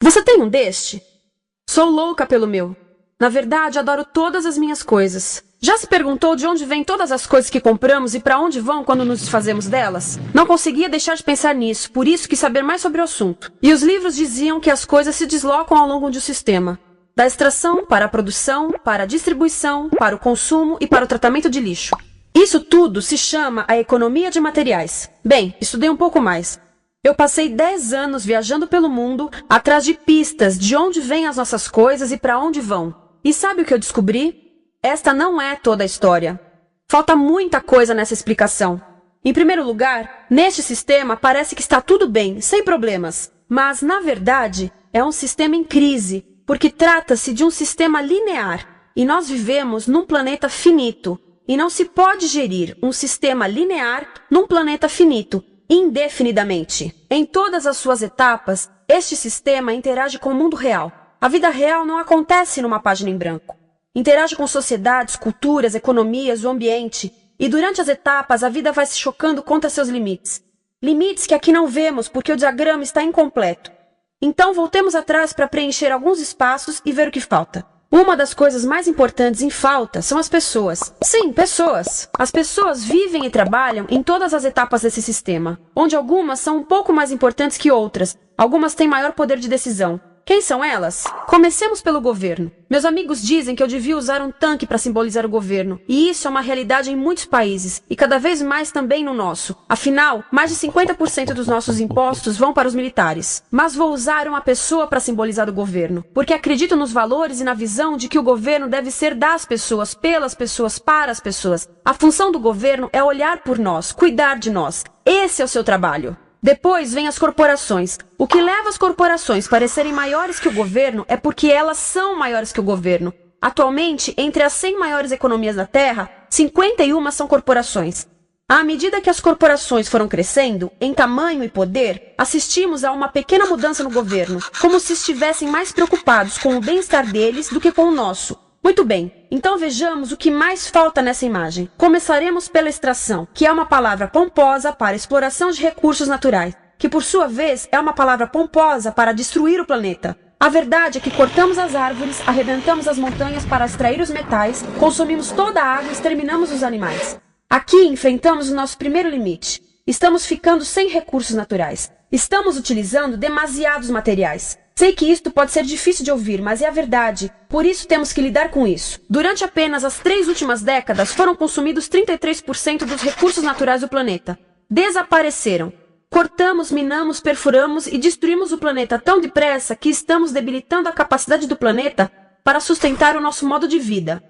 Você tem um deste? Sou louca pelo meu. Na verdade, adoro todas as minhas coisas. Já se perguntou de onde vêm todas as coisas que compramos e para onde vão quando nos desfazemos delas? Não conseguia deixar de pensar nisso, por isso quis saber mais sobre o assunto. E os livros diziam que as coisas se deslocam ao longo de um sistema. Da extração, para a produção, para a distribuição, para o consumo e para o tratamento de lixo. Isso tudo se chama a economia de materiais. Bem, estudei um pouco mais. Eu passei 10 anos viajando pelo mundo, atrás de pistas de onde vêm as nossas coisas e para onde vão. E sabe o que eu descobri? Esta não é toda a história. Falta muita coisa nessa explicação. Em primeiro lugar, neste sistema parece que está tudo bem, sem problemas. Mas, na verdade, é um sistema em crise, porque trata-se de um sistema linear. E nós vivemos num planeta finito. E não se pode gerir um sistema linear num planeta finito, indefinidamente. Em todas as suas etapas, este sistema interage com o mundo real. A vida real não acontece numa página em branco. Interage com sociedades, culturas, economias, o ambiente. E durante as etapas, a vida vai se chocando contra seus limites. Limites que aqui não vemos porque o diagrama está incompleto. Então voltemos atrás para preencher alguns espaços e ver o que falta. Uma das coisas mais importantes em falta são as pessoas. Sim, pessoas. As pessoas vivem e trabalham em todas as etapas desse sistema, onde algumas são um pouco mais importantes que outras. Algumas têm maior poder de decisão. Quem são elas? Comecemos pelo governo. Meus amigos dizem que eu devia usar um tanque para simbolizar o governo. E isso é uma realidade em muitos países, e cada vez mais também no nosso. Afinal, mais de 50% dos nossos impostos vão para os militares. Mas vou usar uma pessoa para simbolizar o governo, porque acredito nos valores e na visão de que o governo deve ser das pessoas, pelas pessoas, para as pessoas. A função do governo é olhar por nós, cuidar de nós. Esse é o seu trabalho. Depois vem as corporações. O que leva as corporações a parecerem maiores que o governo é porque elas são maiores que o governo. Atualmente, entre as 100 maiores economias da Terra, 51 são corporações. À medida que as corporações foram crescendo, em tamanho e poder, assistimos a uma pequena mudança no governo, como se estivessem mais preocupados com o bem-estar deles do que com o nosso. Muito bem, então vejamos o que mais falta nessa imagem. Começaremos pela extração, que é uma palavra pomposa para exploração de recursos naturais, que por sua vez é uma palavra pomposa para destruir o planeta. A verdade é que cortamos as árvores, arrebentamos as montanhas para extrair os metais, consumimos toda a água e exterminamos os animais. Aqui enfrentamos o nosso primeiro limite. Estamos ficando sem recursos naturais. Estamos utilizando demasiados materiais. Sei que isto pode ser difícil de ouvir, mas é a verdade. Por isso temos que lidar com isso. Durante apenas as 3 últimas décadas, foram consumidos 33% dos recursos naturais do planeta. Desapareceram. Cortamos, minamos, perfuramos e destruímos o planeta tão depressa que estamos debilitando a capacidade do planeta para sustentar o nosso modo de vida.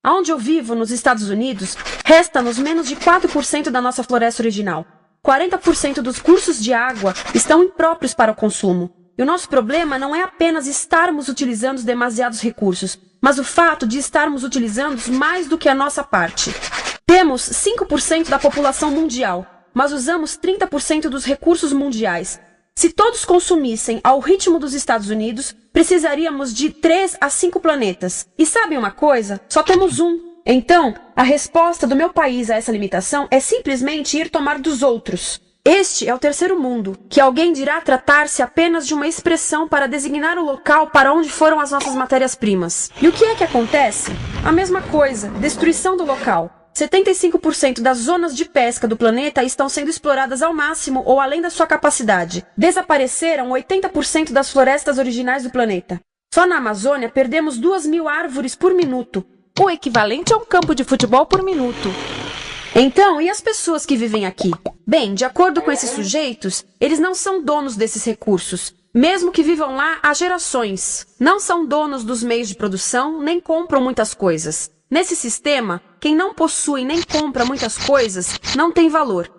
Onde eu vivo, nos Estados Unidos, resta-nos menos de 4% da nossa floresta original. 40% dos cursos de água estão impróprios para o consumo. E o nosso problema não é apenas estarmos utilizando demasiados recursos, mas o fato de estarmos utilizando mais do que a nossa parte. Temos 5% da população mundial, mas usamos 30% dos recursos mundiais. Se todos consumissem ao ritmo dos Estados Unidos, precisaríamos de 3 a 5 planetas. E sabem uma coisa? Só temos um. Então, a resposta do meu país a essa limitação é simplesmente ir tomar dos outros. Este é o terceiro mundo, que alguém dirá tratar-se apenas de uma expressão para designar o local para onde foram as nossas matérias-primas. E o que é que acontece? A mesma coisa, destruição do local. 75% das zonas de pesca do planeta estão sendo exploradas ao máximo ou além da sua capacidade. Desapareceram 80% das florestas originais do planeta. Só na Amazônia perdemos 2.000 árvores por minuto, o equivalente a um campo de futebol por minuto. Então, e as pessoas que vivem aqui? Bem, de acordo com esses sujeitos, eles não são donos desses recursos. Mesmo que vivam lá há gerações. Não são donos dos meios de produção, nem compram muitas coisas. Nesse sistema, quem não possui nem compra muitas coisas não tem valor.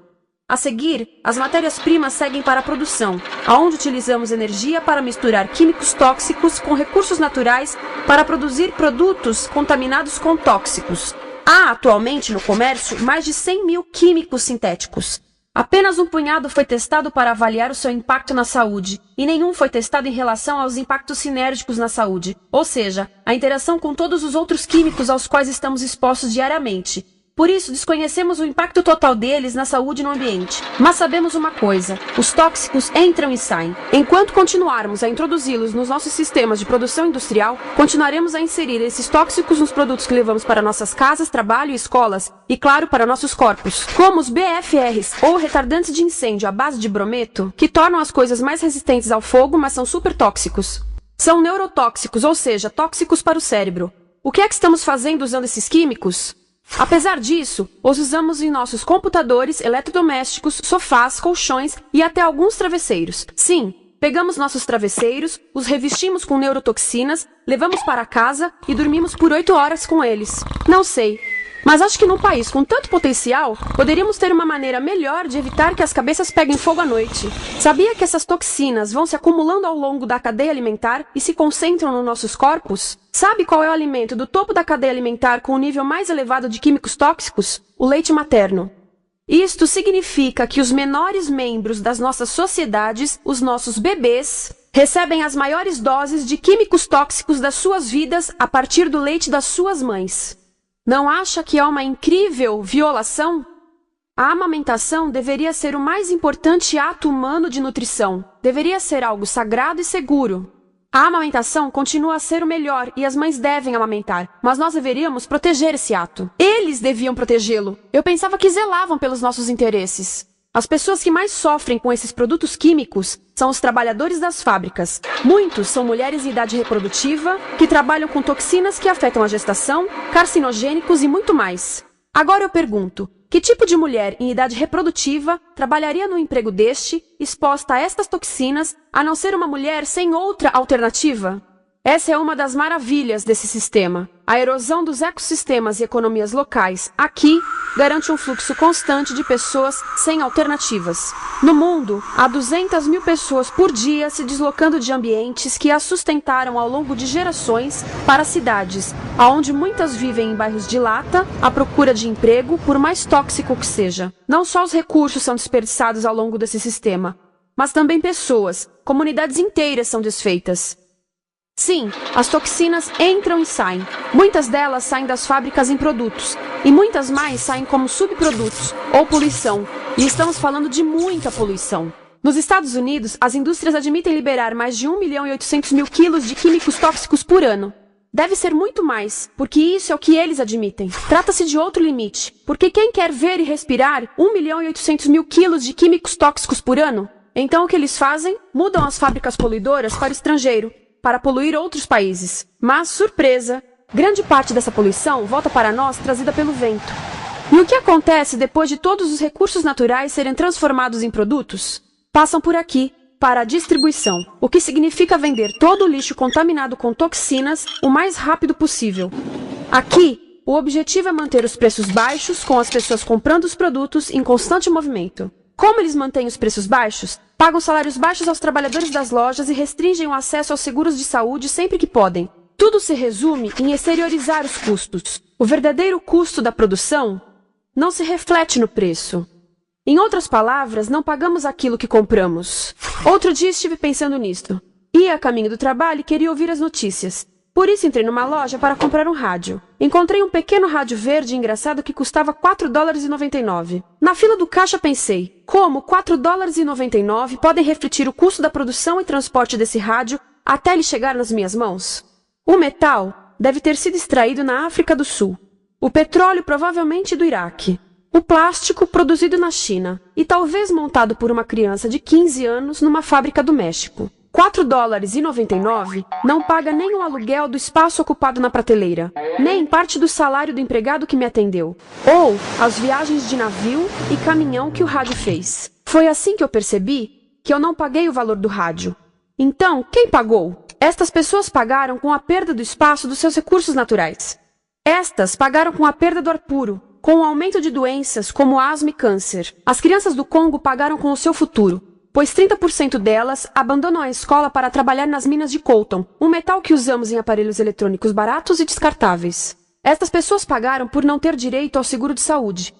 A seguir, as matérias-primas seguem para a produção, aonde utilizamos energia para misturar químicos tóxicos com recursos naturais para produzir produtos contaminados com tóxicos. Há atualmente no comércio mais de 100.000 químicos sintéticos. Apenas um punhado foi testado para avaliar o seu impacto na saúde, e nenhum foi testado em relação aos impactos sinérgicos na saúde, ou seja, a interação com todos os outros químicos aos quais estamos expostos diariamente. Por isso, desconhecemos o impacto total deles na saúde e no ambiente. Mas sabemos uma coisa: os tóxicos entram e saem. Enquanto continuarmos a introduzi-los nos nossos sistemas de produção industrial, continuaremos a inserir esses tóxicos nos produtos que levamos para nossas casas, trabalho e escolas, e claro, para nossos corpos. Como os BFRs, ou retardantes de incêndio à base de brometo, que tornam as coisas mais resistentes ao fogo, mas são super tóxicos. São neurotóxicos, ou seja, tóxicos para o cérebro. O que é que estamos fazendo usando esses químicos? Apesar disso, os usamos em nossos computadores, eletrodomésticos, sofás, colchões e até alguns travesseiros. Sim, pegamos nossos travesseiros, os revestimos com neurotoxinas, levamos para casa e dormimos por 8 horas com eles. Não sei, mas acho que num país com tanto potencial, poderíamos ter uma maneira melhor de evitar que as cabeças peguem fogo à noite. Sabia que essas toxinas vão se acumulando ao longo da cadeia alimentar e se concentram nos nossos corpos? Sabe qual é o alimento do topo da cadeia alimentar com o nível mais elevado de químicos tóxicos? O leite materno. Isto significa que os menores membros das nossas sociedades, os nossos bebês, recebem as maiores doses de químicos tóxicos das suas vidas a partir do leite das suas mães. Não acha que é uma incrível violação? A amamentação deveria ser o mais importante ato humano de nutrição. Deveria ser algo sagrado e seguro. A amamentação continua a ser o melhor e as mães devem amamentar, mas nós deveríamos proteger esse ato. Eles deviam protegê-lo. Eu pensava que zelavam pelos nossos interesses. As pessoas que mais sofrem com esses produtos químicos são os trabalhadores das fábricas. Muitos são mulheres em idade reprodutiva, que trabalham com toxinas que afetam a gestação, carcinogênicos e muito mais. Agora eu pergunto, que tipo de mulher em idade reprodutiva trabalharia num emprego deste, exposta a estas toxinas, a não ser uma mulher sem outra alternativa? Essa é uma das maravilhas desse sistema. A erosão dos ecossistemas e economias locais aqui garante um fluxo constante de pessoas sem alternativas. No mundo, há 200 mil pessoas por dia se deslocando de ambientes que as sustentaram ao longo de gerações para cidades, onde muitas vivem em bairros de lata, à procura de emprego, por mais tóxico que seja. Não só os recursos são desperdiçados ao longo desse sistema, mas também pessoas, comunidades inteiras são desfeitas. Sim, as toxinas entram e saem. Muitas delas saem das fábricas em produtos, e muitas mais saem como subprodutos, ou poluição. E estamos falando de muita poluição. Nos Estados Unidos, as indústrias admitem liberar mais de 1.800.000 quilos de químicos tóxicos por ano. Deve ser muito mais, porque isso é o que eles admitem. Trata-se de outro limite, porque quem quer ver e respirar 1.800.000 quilos de químicos tóxicos por ano? Então o que eles fazem? Mudam as fábricas poluidoras para o estrangeiro, para poluir outros países. Mas, surpresa, grande parte dessa poluição volta para nós trazida pelo vento. E o que acontece depois de todos os recursos naturais serem transformados em produtos? Passam por aqui, para a distribuição, o que significa vender todo o lixo contaminado com toxinas o mais rápido possível. Aqui, o objetivo é manter os preços baixos, com as pessoas comprando os produtos em constante movimento. Como eles mantêm os preços baixos? Pagam salários baixos aos trabalhadores das lojas e restringem o acesso aos seguros de saúde sempre que podem. Tudo se resume em exteriorizar os custos. O verdadeiro custo da produção não se reflete no preço. Em outras palavras, não pagamos aquilo que compramos. Outro dia estive pensando nisto. Ia a caminho do trabalho e queria ouvir as notícias. Por isso entrei numa loja para comprar um rádio. Encontrei um pequeno rádio verde engraçado que custava $4,99. Na fila do caixa pensei, como $4,99 podem refletir o custo da produção e transporte desse rádio até ele chegar nas minhas mãos? O metal deve ter sido extraído na África do Sul. O petróleo provavelmente do Iraque. O plástico produzido na China e talvez montado por uma criança de 15 anos numa fábrica do México. $4,99 não paga nem o aluguel do espaço ocupado na prateleira, nem parte do salário do empregado que me atendeu, ou as viagens de navio e caminhão que o rádio fez. Foi assim que eu percebi que eu não paguei o valor do rádio. Então, quem pagou? Estas pessoas pagaram com a perda do espaço dos seus recursos naturais. Estas pagaram com a perda do ar puro, com o aumento de doenças como asma e câncer. As crianças do Congo pagaram com o seu futuro, pois 30% delas abandonam a escola para trabalhar nas minas de coltan, um metal que usamos em aparelhos eletrônicos baratos e descartáveis. Estas pessoas pagaram por não ter direito ao seguro de saúde.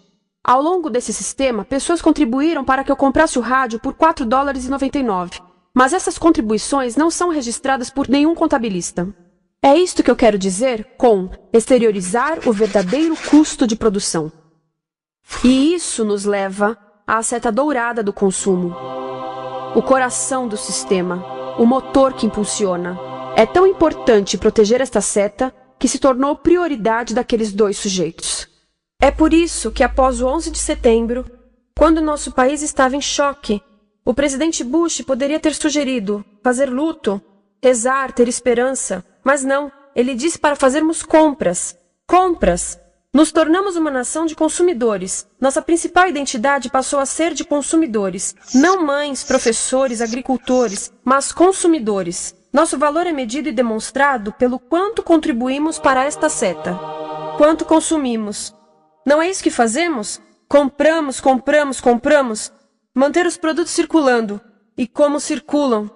Ao longo desse sistema, pessoas contribuíram para que eu comprasse o rádio por $4,99. Mas essas contribuições não são registradas por nenhum contabilista. É isto que eu quero dizer com exteriorizar o verdadeiro custo de produção. E isso nos leva à seta dourada do consumo. O coração do sistema, o motor que impulsiona. É tão importante proteger esta seta que se tornou prioridade daqueles dois sujeitos. É por isso que após o 11 de setembro, quando nosso país estava em choque, o presidente Bush poderia ter sugerido fazer luto, rezar, ter esperança, mas não, ele disse para fazermos compras. Compras! Nos tornamos uma nação de consumidores. Nossa principal identidade passou a ser de consumidores. Não mães, professores, agricultores, mas consumidores. Nosso valor é medido e demonstrado pelo quanto contribuímos para esta seta. Quanto consumimos. Não é isso que fazemos? Compramos, compramos, compramos. Manter os produtos circulando. E como circulam?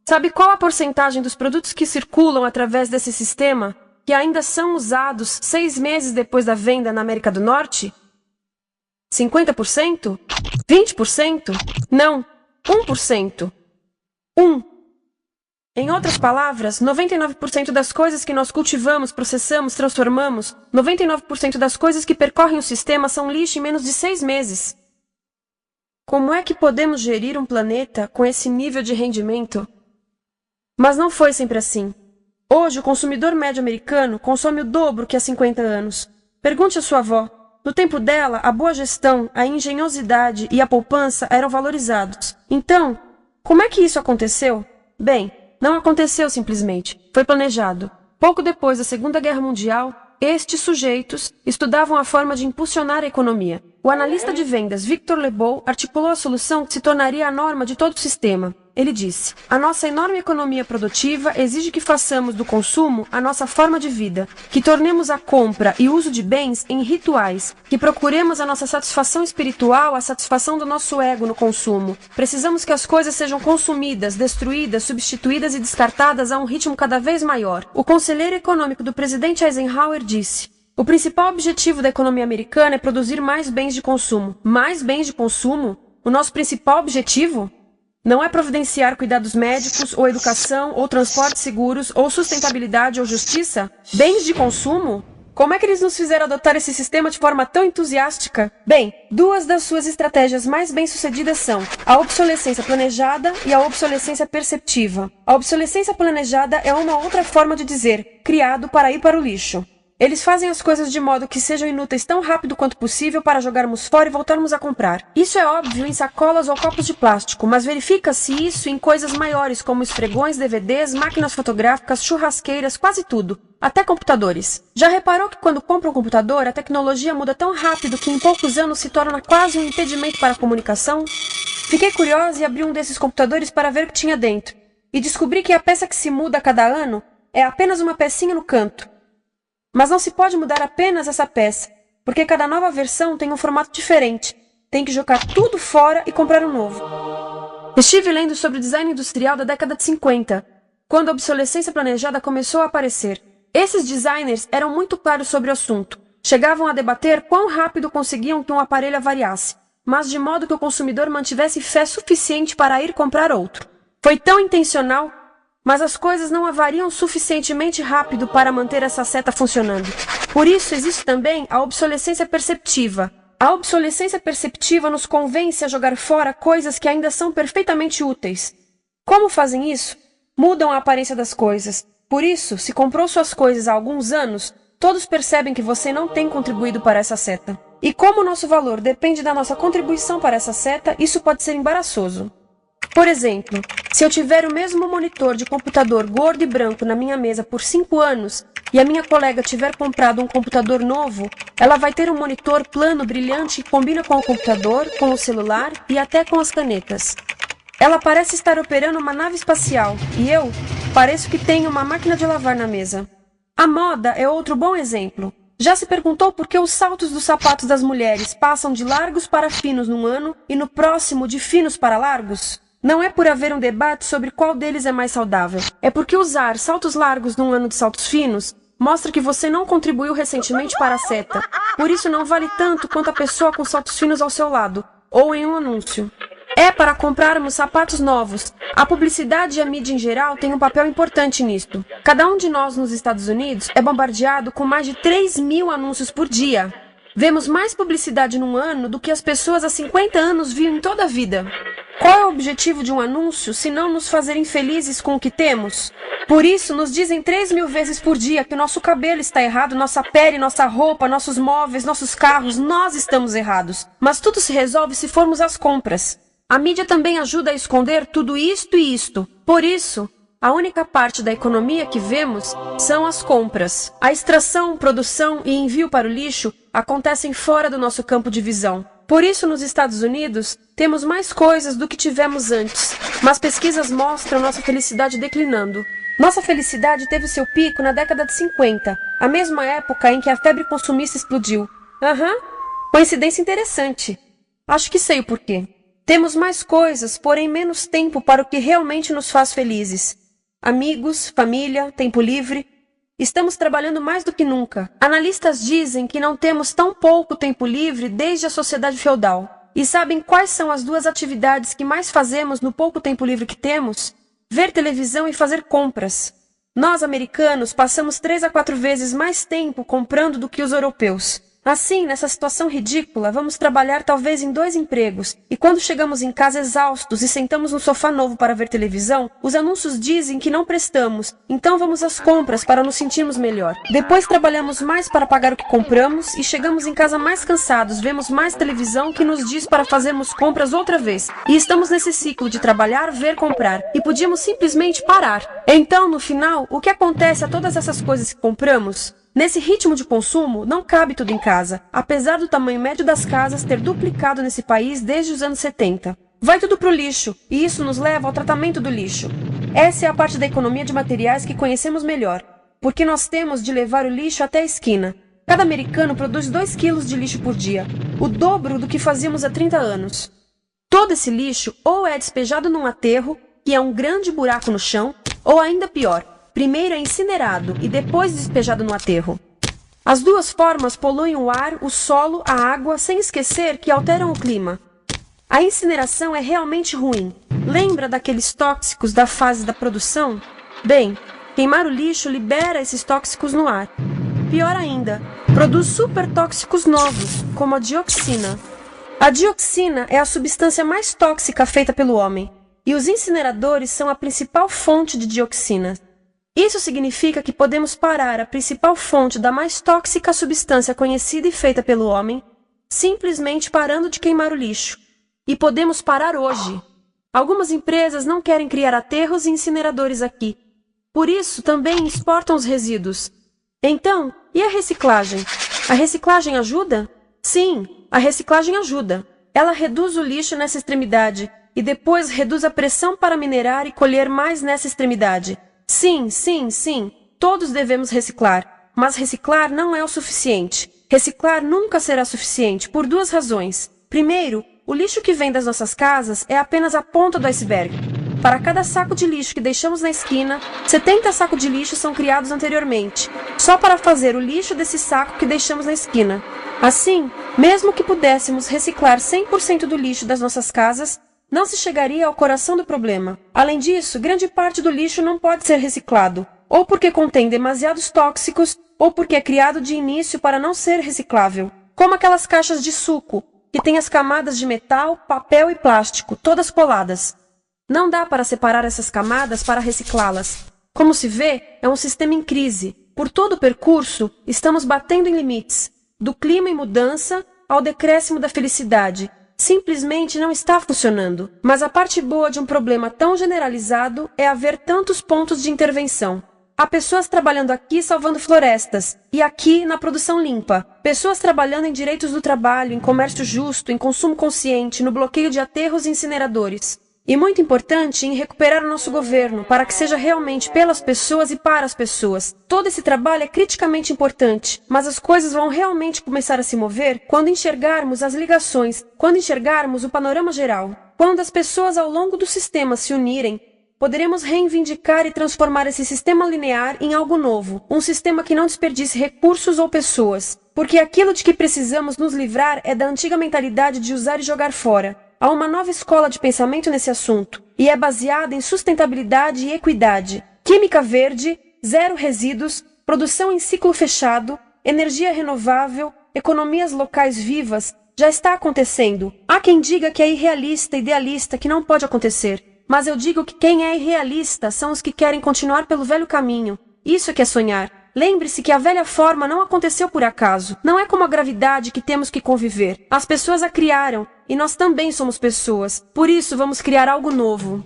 Sabe qual a porcentagem dos produtos que circulam através desse sistema que ainda são usados 6 meses depois da venda na América do Norte? 50%? 20%? Não, 1%. 1. Em outras palavras, 99% das coisas que nós cultivamos, processamos, transformamos, 99% das coisas que percorrem o sistema são lixo em menos de 6 meses. Como é que podemos gerir um planeta com esse nível de rendimento? Mas não foi sempre assim. Hoje, o consumidor médio americano consome o dobro que há 50 anos. Pergunte à sua avó. No tempo dela, a boa gestão, a engenhosidade e a poupança eram valorizados. Então, como é que isso aconteceu? Bem, não aconteceu simplesmente. Foi planejado. Pouco depois da Segunda Guerra Mundial, estes sujeitos estudavam a forma de impulsionar a economia. O analista de vendas Victor Lebow articulou a solução que se tornaria a norma de todo o sistema. Ele disse: a nossa enorme economia produtiva exige que façamos do consumo a nossa forma de vida, que tornemos a compra e uso de bens em rituais, que procuremos a nossa satisfação espiritual, a satisfação do nosso ego no consumo. Precisamos que as coisas sejam consumidas, destruídas, substituídas e descartadas a um ritmo cada vez maior. O conselheiro econômico do presidente Eisenhower disse: o principal objetivo da economia americana é produzir mais bens de consumo. Mais bens de consumo? O nosso principal objetivo? Não é providenciar cuidados médicos, ou educação, ou transportes seguros, ou sustentabilidade, ou justiça? Bens de consumo? Como é que eles nos fizeram adotar esse sistema de forma tão entusiástica? Bem, 2 das suas estratégias mais bem-sucedidas são a obsolescência planejada e a obsolescência perceptiva. A obsolescência planejada é uma outra forma de dizer criado para ir para o lixo. Eles fazem as coisas de modo que sejam inúteis tão rápido quanto possível para jogarmos fora e voltarmos a comprar. Isso é óbvio em sacolas ou copos de plástico, mas verifica-se isso em coisas maiores como esfregões, DVDs, máquinas fotográficas, churrasqueiras, quase tudo. Até computadores. Já reparou que quando compra um computador, a tecnologia muda tão rápido que em poucos anos se torna quase um impedimento para a comunicação? Fiquei curiosa e abri um desses computadores para ver o que tinha dentro. E descobri que a peça que se muda a cada ano é apenas uma pecinha no canto. Mas não se pode mudar apenas essa peça, porque cada nova versão tem um formato diferente. Tem que jogar tudo fora e comprar um novo. Estive lendo sobre o design industrial da década de 50, quando a obsolescência planejada começou a aparecer. Esses designers eram muito claros sobre o assunto. Chegavam a debater quão rápido conseguiam que um aparelho avariasse, mas de modo que o consumidor mantivesse fé suficiente para ir comprar outro. Foi tão intencional, mas as coisas não avariam suficientemente rápido para manter essa seta funcionando. Por isso existe também a obsolescência perceptiva. A obsolescência perceptiva nos convence a jogar fora coisas que ainda são perfeitamente úteis. Como fazem isso? Mudam a aparência das coisas. Por isso, se comprou suas coisas há alguns anos, todos percebem que você não tem contribuído para essa seta. E como o nosso valor depende da nossa contribuição para essa seta, isso pode ser embaraçoso. Por exemplo, se eu tiver o mesmo monitor de computador gordo e branco na minha mesa por 5 anos e a minha colega tiver comprado um computador novo, ela vai ter um monitor plano brilhante que combina com o computador, com o celular e até com as canetas. Ela parece estar operando uma nave espacial e eu pareço que tenho uma máquina de lavar na mesa. A moda é outro bom exemplo. Já se perguntou por que os saltos dos sapatos das mulheres passam de largos para finos num ano e no próximo de finos para largos? Não é por haver um debate sobre qual deles é mais saudável. É porque usar saltos largos num ano de saltos finos mostra que você não contribuiu recentemente para a seta. Por isso não vale tanto quanto a pessoa com saltos finos ao seu lado, ou em um anúncio. É para comprarmos sapatos novos. A publicidade e a mídia em geral têm um papel importante nisto. Cada um de nós nos Estados Unidos é bombardeado com mais de 3.000 anúncios por dia. Vemos mais publicidade num ano do que as pessoas há 50 anos viam em toda a vida. Qual é o objetivo de um anúncio, se não nos fazer infelizes com o que temos? Por isso, nos dizem 3.000 vezes por dia que o nosso cabelo está errado, nossa pele, nossa roupa, nossos móveis, nossos carros, nós estamos errados. Mas tudo se resolve se formos às compras. A mídia também ajuda a esconder tudo isto e isto. Por isso, a única parte da economia que vemos são as compras. A extração, produção e envio para o lixo acontecem fora do nosso campo de visão. Por isso, nos Estados Unidos, temos mais coisas do que tivemos antes, mas pesquisas mostram nossa felicidade declinando. Nossa felicidade teve seu pico na década de 50, a mesma época em que a febre consumista explodiu. Coincidência interessante. Acho que sei o porquê. Temos mais coisas, porém menos tempo para o que realmente nos faz felizes. Amigos, família, tempo livre. Estamos trabalhando mais do que nunca. Analistas dizem que não temos tão pouco tempo livre desde a sociedade feudal. E sabem quais são as duas atividades que mais fazemos no pouco tempo livre que temos? Ver televisão e fazer compras. Nós, americanos, passamos 3 a 4 vezes mais tempo comprando do que os europeus. Assim, nessa situação ridícula, vamos trabalhar talvez em 2 empregos, e quando chegamos em casa exaustos e sentamos no sofá novo para ver televisão, os anúncios dizem que não prestamos, então vamos às compras para nos sentirmos melhor. Depois trabalhamos mais para pagar o que compramos e chegamos em casa mais cansados, vemos mais televisão que nos diz para fazermos compras outra vez. E estamos nesse ciclo de trabalhar, ver, comprar, e podíamos simplesmente parar. Então, no final, o que acontece a todas essas coisas que compramos? Nesse ritmo de consumo, não cabe tudo em casa, apesar do tamanho médio das casas ter duplicado nesse país desde os anos 70. Vai tudo pro lixo, e isso nos leva ao tratamento do lixo. Essa é a parte da economia de materiais que conhecemos melhor, porque nós temos de levar o lixo até a esquina. Cada americano produz 2 quilos de lixo por dia, o dobro do que fazíamos há 30 anos. Todo esse lixo ou é despejado num aterro, que é um grande buraco no chão, ou ainda pior, primeiro é incinerado e depois despejado no aterro. As duas formas poluem o ar, o solo, a água, sem esquecer que alteram o clima. A incineração é realmente ruim. Lembra daqueles tóxicos da fase da produção? Bem, queimar o lixo libera esses tóxicos no ar. Pior ainda, produz supertóxicos novos, como a dioxina. A dioxina é a substância mais tóxica feita pelo homem, e os incineradores são a principal fonte de dioxina. Isso significa que podemos parar a principal fonte da mais tóxica substância conhecida e feita pelo homem, simplesmente parando de queimar o lixo. E podemos parar hoje. Algumas empresas não querem criar aterros e incineradores aqui. Por isso, também exportam os resíduos. Então, e a reciclagem? A reciclagem ajuda? Sim, a reciclagem ajuda. Ela reduz o lixo nessa extremidade e depois reduz a pressão para minerar e colher mais nessa extremidade. Sim, todos devemos reciclar, mas reciclar não é o suficiente. Reciclar nunca será suficiente, por 2 razões. Primeiro, o lixo que vem das nossas casas é apenas a ponta do iceberg. Para cada saco de lixo que deixamos na esquina, 70 sacos de lixo são criados anteriormente, só para fazer o lixo desse saco que deixamos na esquina. Assim, mesmo que pudéssemos reciclar 100% do lixo das nossas casas, não se chegaria ao coração do problema. Além disso, grande parte do lixo não pode ser reciclado, ou porque contém demasiados tóxicos, ou porque é criado de início para não ser reciclável, como aquelas caixas de suco, que têm as camadas de metal, papel e plástico, todas coladas. Não dá para separar essas camadas para reciclá-las. Como se vê, é um sistema em crise. Por todo o percurso, estamos batendo em limites, do clima em mudança ao decréscimo da felicidade. Simplesmente não está funcionando. Mas a parte boa de um problema tão generalizado é haver tantos pontos de intervenção. Há pessoas trabalhando aqui salvando florestas, e aqui na produção limpa. Pessoas trabalhando em direitos do trabalho, em comércio justo, em consumo consciente, no bloqueio de aterros e incineradores. E muito importante, em recuperar o nosso governo, para que seja realmente pelas pessoas e para as pessoas. Todo esse trabalho é criticamente importante, mas as coisas vão realmente começar a se mover quando enxergarmos as ligações, quando enxergarmos o panorama geral. Quando as pessoas ao longo do sistema se unirem, poderemos reivindicar e transformar esse sistema linear em algo novo, um sistema que não desperdice recursos ou pessoas. Porque aquilo de que precisamos nos livrar é da antiga mentalidade de usar e jogar fora. Há uma nova escola de pensamento nesse assunto, e é baseada em sustentabilidade e equidade, química verde, 0 resíduos, produção em ciclo fechado, energia renovável, economias locais vivas, já está acontecendo. Há quem diga que é irrealista, idealista, que não pode acontecer. Mas eu digo que quem é irrealista são os que querem continuar pelo velho caminho. Isso é que é sonhar. Lembre-se que a velha forma não aconteceu por acaso. Não é como a gravidade que temos que conviver. As pessoas a criaram, e nós também somos pessoas. Por isso, vamos criar algo novo.